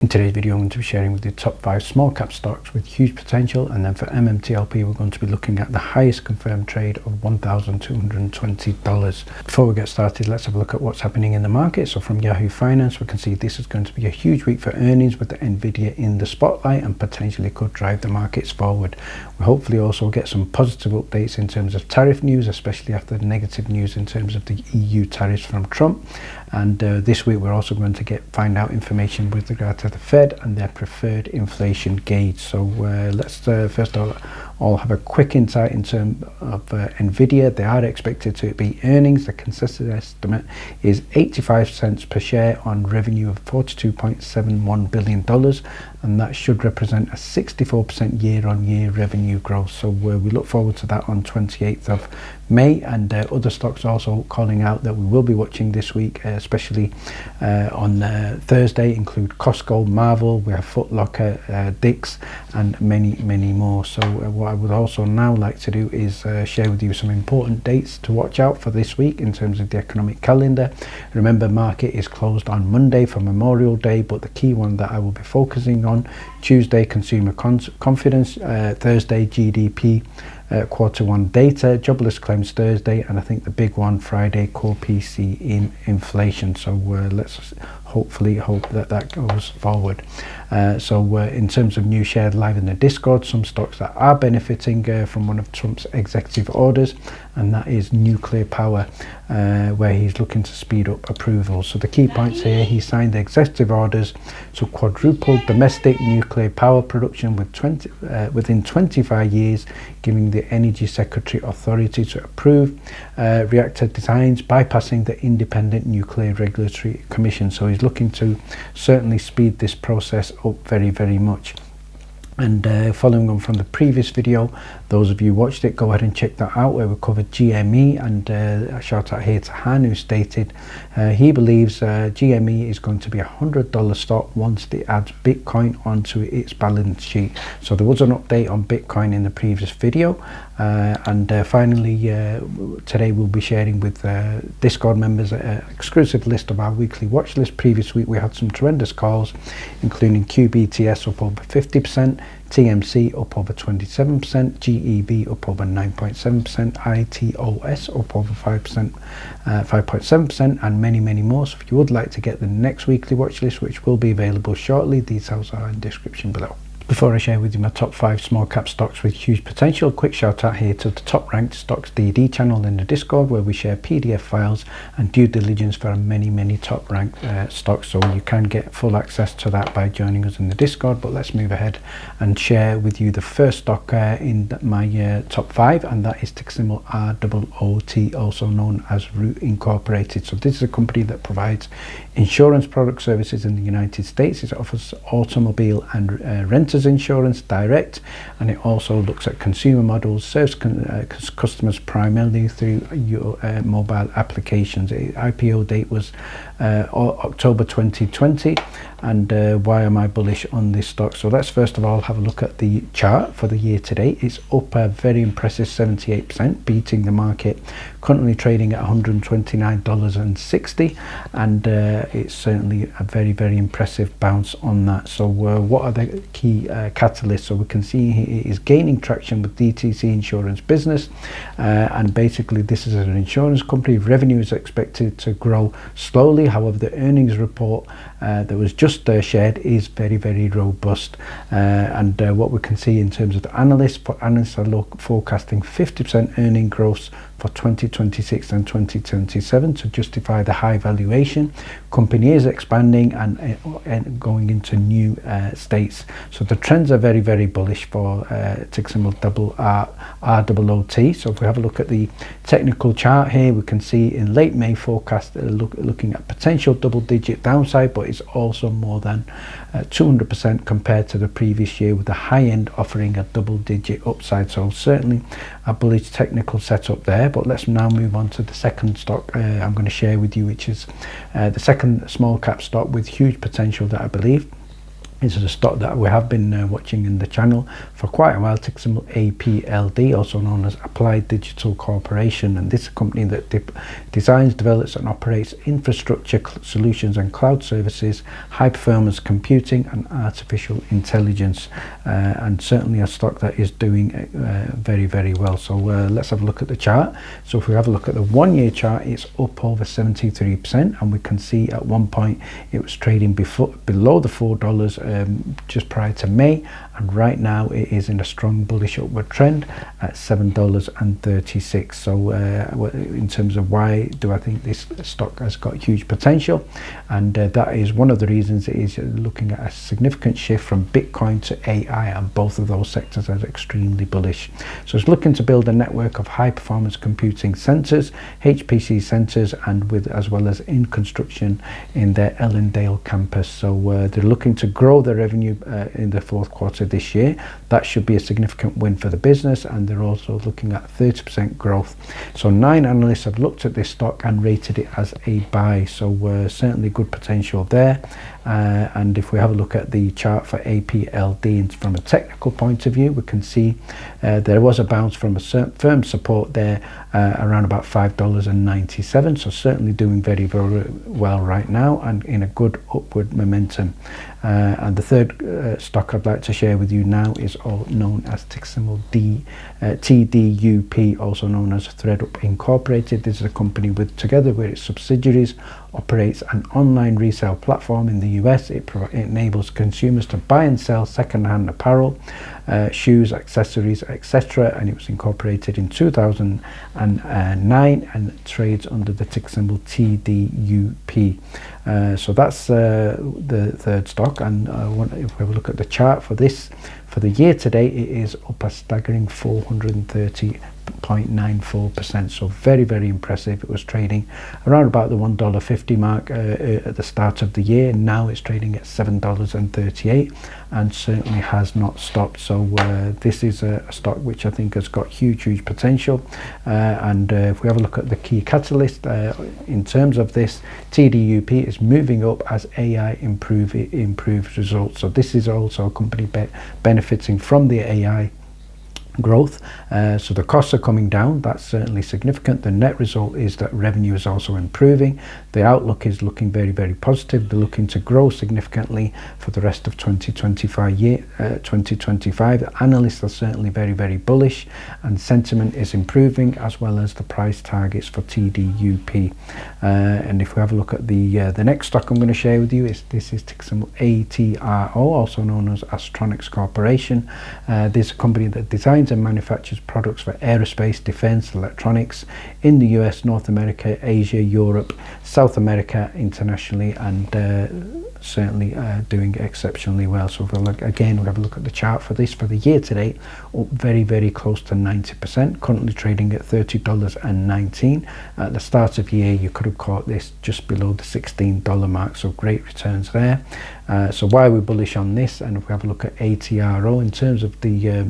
In today's video, I'm going to be sharing with you top 5 small cap stocks with huge potential, and then for MMTLP we're going to be looking at the highest confirmed trade of $1,220. Before we get started, let's have a look at what's happening in the market. So from Yahoo Finance, we can see this is going to be a huge week for earnings with the Nvidia in the spotlight and potentially could drive the markets forward. We hopefully also get some positive updates in terms of tariff news, especially after the negative news in terms of the EU tariffs from Trump. And this week we're also going to find out information with regard to the Fed and their preferred inflation gauge. So let's first of all have a quick insight in terms of Nvidia. They are expected to be earnings. The consensus estimate is 85 cents per share on revenue of $42.71 billion, and that should represent a 64% year-on-year revenue growth. So we look forward to that on 28th of May, and other stocks also calling out that we will be watching this week, especially on Thursday, include Costco, Marvel, we have Foot Locker, Dick's, and many more. So what I would also now like to do is share with you some important dates to watch out for this week in terms of the economic calendar. Remember, market is closed on Monday for Memorial Day, but the key one that I will be focusing on: Tuesday, consumer confidence; Thursday, GDP quarter one data; jobless claims Thursday; and I think the big one Friday, core PC in inflation. So let's hopefully hope that goes forward. So in terms of news shared live in the Discord, some stocks that are benefiting from one of Trump's executive orders, and that is nuclear power, where he's looking to speed up approvals. So the key points here: he signed the executive orders to quadruple domestic nuclear power production within 25 years, giving the Energy Secretary authority to approve reactor designs, bypassing the Independent Nuclear Regulatory Commission. So he's looking to certainly speed this process up very much. And following on from the previous video, those of you who watched it, go ahead and check that out, where we covered GME, and a shout out here to Han, who stated he believes GME is going to be $100 stock once it adds Bitcoin onto its balance sheet. So there was an update on Bitcoin in the previous video, and finally today we'll be sharing with Discord members an exclusive list of our weekly watch list. Previous week we had some tremendous calls, including QBTS up over 50%, TMC up over 27%, GEB up over 9.7%, ITOS up over 5.7%, and many more. So if you would like to get the next weekly watch list, which will be available shortly, details are in the description below. Before I share with you my top 5 small cap stocks with huge potential, quick shout out here to the top ranked stocks DD channel in the Discord, where we share PDF files and due diligence for many top ranked stocks. So you can get full access to that by joining us in the Discord. But let's move ahead and share with you the first stock in my top 5, and that is ticker symbol ROOT, also known as Root Incorporated. So this is a company that provides insurance product services in the United States. It offers automobile and renters insurance direct, and it also looks at consumer models, serves customers primarily through your mobile applications. IPO date was October 2020. And why am I bullish on this stock? So let's first of all have a look at the chart for the year to date. It's up a very impressive 78%, beating the market, currently trading at $129.60, and it's certainly a very impressive bounce on that. So what are the key catalysts? So we can see it is gaining traction with DTC insurance business, and basically this is an insurance company. Revenue is expected to grow slowly. However, the earnings report that was just shared is very robust, and what we can see in terms of the analysts are forecasting 50% earning growth for 2026 and 2027 to justify the high valuation. Company is expanding and going into new states. So the trends are very bullish for ticker symbol ROOT. So if we have a look at the technical chart here, we can see in late May forecast looking at potential double-digit downside, but it's also more than 200% compared to the previous year, with the high end offering a double-digit upside. So certainly a bullish technical setup there. But let's now move on to the second stock I'm going to share with you, which is the second small cap stock with huge potential that I believe This is a stock that we have been watching in the channel for quite a while, ticker symbol APLD, also known as Applied Digital Corporation, and this is a company that designs, develops and operates infrastructure solutions and cloud services, high performance computing and artificial intelligence, and certainly a stock that is doing very, very well. So let's have a look at the chart. So if we have a look at the 1 year chart, it's up over 73%, and we can see at one point it was trading below the $4 just prior to May, and right now it is in a strong bullish upward trend at $7.36. So in terms of why do I think this stock has got huge potential, and that is one of the reasons it is looking at a significant shift from Bitcoin to AI, and both of those sectors are extremely bullish. So it's looking to build a network of high performance computing centers, HPC centers, and as well as in construction in their Ellendale campus. So they're looking to grow their revenue in the fourth quarter this year. That should be a significant win for the business, and they're also looking at 30% growth. So 9 analysts have looked at this stock and rated it as a buy, so certainly good potential there. And if we have a look at the chart for APLD from a technical point of view, we can see there was a bounce from a firm support there around about $5.97, so certainly doing very, very well right now and in a good upward momentum. And the third stock I'd like to share with you now is all known as ticker symbol TDUP, also known as ThreadUp Incorporated. This is a company together with its subsidiaries, operates an online resale platform in the US. It enables consumers to buy and sell second-hand apparel, shoes, accessories, etc., and it was incorporated in 2009 and trades under the ticker symbol TDUP. So that's the third stock, and if we have a look at the chart for this, for the year to date, it is up a staggering 430.94%, so very, very impressive. It was trading around about the $1.50 mark at the start of the year. Now it's trading at $7.38 and certainly has not stopped. So this is a stock which I think has got huge potential, and if we have a look at the key catalyst in terms of this, TDUP is moving up as AI improves results. So this is also a company benefiting from the AI growth, so the costs are coming down. That's certainly significant. The net result is that revenue is also improving. The outlook is looking very, very positive. They're looking to grow significantly for the rest of 2025. The analysts are certainly very, very bullish, and sentiment is improving, as well as the price targets for TDUP. And if we have a look at the next stock I'm going to share with you, this is ticker symbol ATRO, also known as Astronics Corporation. This is a company that designs and manufactures products for aerospace, defense, electronics in the US, North America, Asia, Europe, South America, internationally, and certainly doing exceptionally well. So if we look again, we'll have a look at the chart for this for the year to date, up very, very close to 90%, currently trading at $30.19. At the start of the year, you could have caught this just below the $16 mark, so great returns there. So why are we bullish on this? And if we have a look at ATRO in terms of the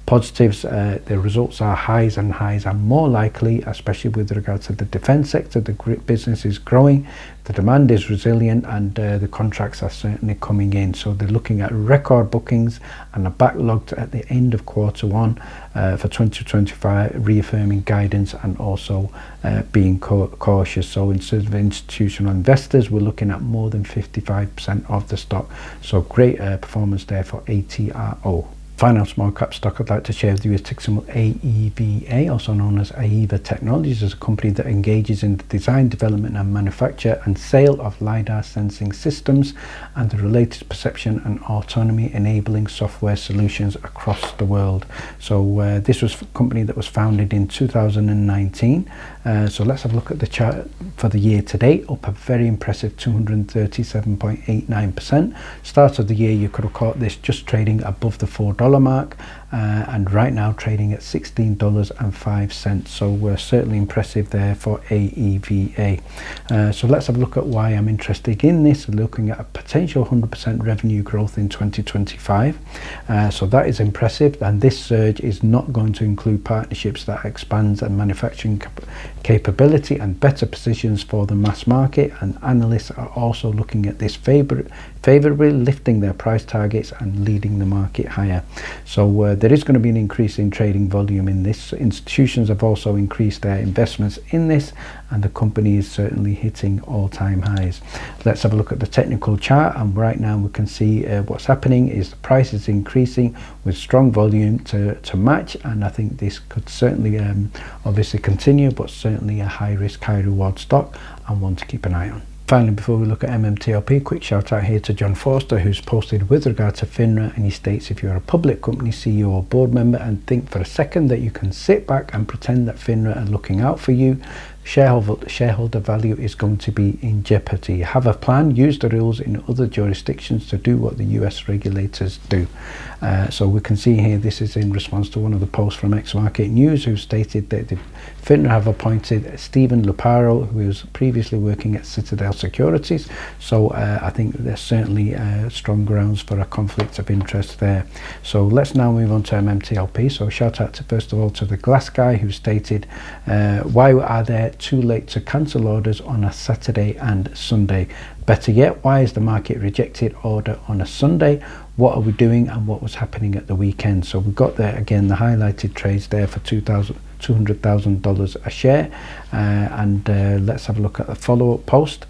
positives, the results are highs, and highs are more likely, especially with regard to the defense sector. The business is growing, the demand is resilient, and the contracts are certainly coming in. So they're looking at record bookings and a backlog at the end of quarter one for 2025, reaffirming guidance and also being cautious. So in terms of institutional investors, we're looking at more than 55% of the stock. So great performance there for ATRO. Final small cap stock I'd like to share with you is ticker symbol AEVA, also known as AEVA Technologies. Is a company that engages in the design, development and manufacture and sale of LiDAR sensing systems and the related perception and autonomy enabling software solutions across the world. So this was a company that was founded in 2019. So let's have a look at the chart for the year to date, up a very impressive 237.89%. Start of the year, you could have caught this just trading above the $4 mark, and right now trading at $16.05. So we're certainly impressive there for AEVA. So let's have a look at why I'm interested in this. Looking at a potential 100% revenue growth in 2025. So that is impressive, and this surge is not going to include partnerships that expands and manufacturing capability and better positions for the mass market, and analysts are also looking at this favorably, lifting their price targets and leading the market higher. So there is going to be an increase in trading volume in this. Institutions have also increased their investments in this, and the company is certainly hitting all-time highs. Let's have a look at the technical chart, and right now we can see what's happening is the price is increasing with strong volume to match, and I think this could certainly obviously continue, but certainly a high risk, high reward stock and one to keep an eye on. Finally, before we look at MMTLP, quick shout out here to John Forster, who's posted with regard to FINRA, and he states, if you're a public company CEO or board member and think for a second that you can sit back and pretend that FINRA are looking out for you, shareholder value is going to be in jeopardy. Have a plan, use the rules in other jurisdictions to do what the US regulators do. So we can see here, this is in response to one of the posts from X-Market News, who stated that the FINRA have appointed Stephen Luparo, who was previously working at Citadel Securities. So I think there's certainly strong grounds for a conflict of interest there. So let's now move on to MMTLP. So shout out to, first of all, to the Glass Guy, who stated, why are there too late to cancel orders on a Saturday and Sunday? Better yet, why is the market rejected order on a Sunday? What are we doing, and what was happening at the weekend? So we've got there again the highlighted trades there for $200,000 a share, and let's have a look at the follow-up post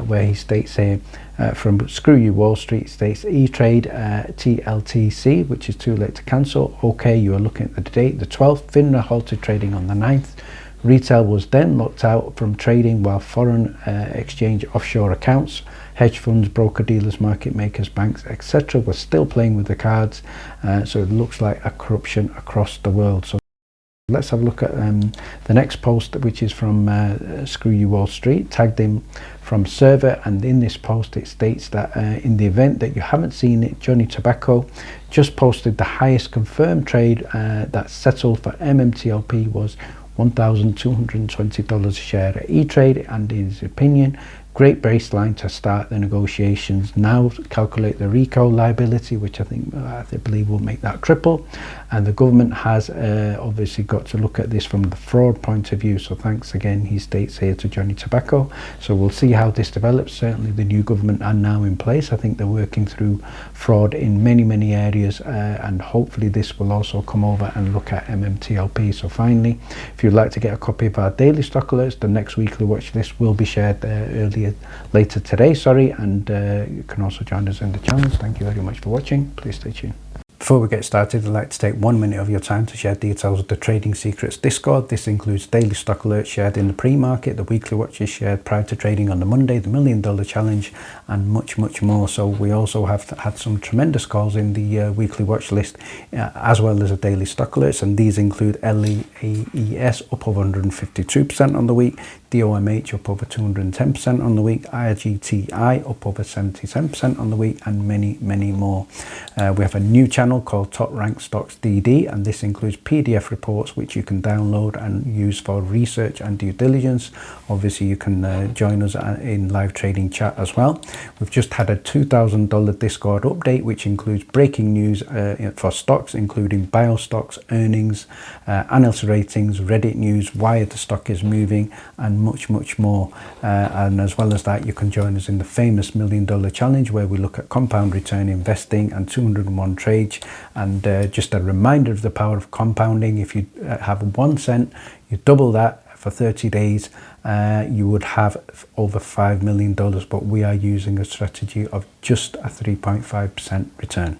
where he states here, from Screw You Wall Street, states E-Trade TLTC, which is too late to cancel. Okay, you are looking at the date, the 12th. FINRA halted trading on the 9th. Retail was then locked out from trading, while foreign exchange offshore accounts, hedge funds, broker-dealers, market makers, banks, etc. were still playing with the cards. So it looks like a corruption across the world. So let's have a look at the next post, which is from Screw You Wall Street, tagged in from Server, and in this post it states that in the event that you haven't seen it, Johnny Tobacco just posted the highest confirmed trade that settled for MMTLP was $1,220 a share at E-Trade, and in his opinion, great baseline to start the negotiations. Now calculate the RICO liability, which I believe will make that triple, and the government has obviously got to look at this from the fraud point of view. So thanks again, he states here, to Johnny Tobacco. So we'll see how this develops. Certainly the new government are now in place. I think they're working through fraud in many areas, and hopefully this will also come over and look at MMTLP. So finally, if you'd like to get a copy of our daily stock alerts, the next weekly watch list will be shared later today, and you can also join us in the channels. Thank you very much for watching. Please stay tuned. Before we get started, I'd like to take 1 minute of your time to share details of the Trading Secrets Discord. This includes daily stock alerts shared in the pre-market, the weekly watches shared prior to trading on the Monday, the $1 Million Challenge, and much more. So we also have had some tremendous calls in the weekly watch list, as well as the daily stock alerts, and these include LEAS up over 152% on the week, DOMH up over 210% on the week, IGTI up over 77% on the week, and many more. We have a new channel called Top Ranked Stocks DD, and this includes PDF reports which you can download and use for research and due diligence. Obviously you can join us in live trading chat as well. We've just had a $2,000 Discord update, which includes breaking news for stocks, including bio stocks, earnings, analyst ratings, Reddit news, why the stock is moving, and much more. And as well as that, you can join us in the famous $1 Million Challenge, where we look at compound return investing and 201 trades. And just a reminder of the power of compounding. If you have 1 cent, you double that for 30 days, you would have over $5 million, but we are using a strategy of just a 3.5% return.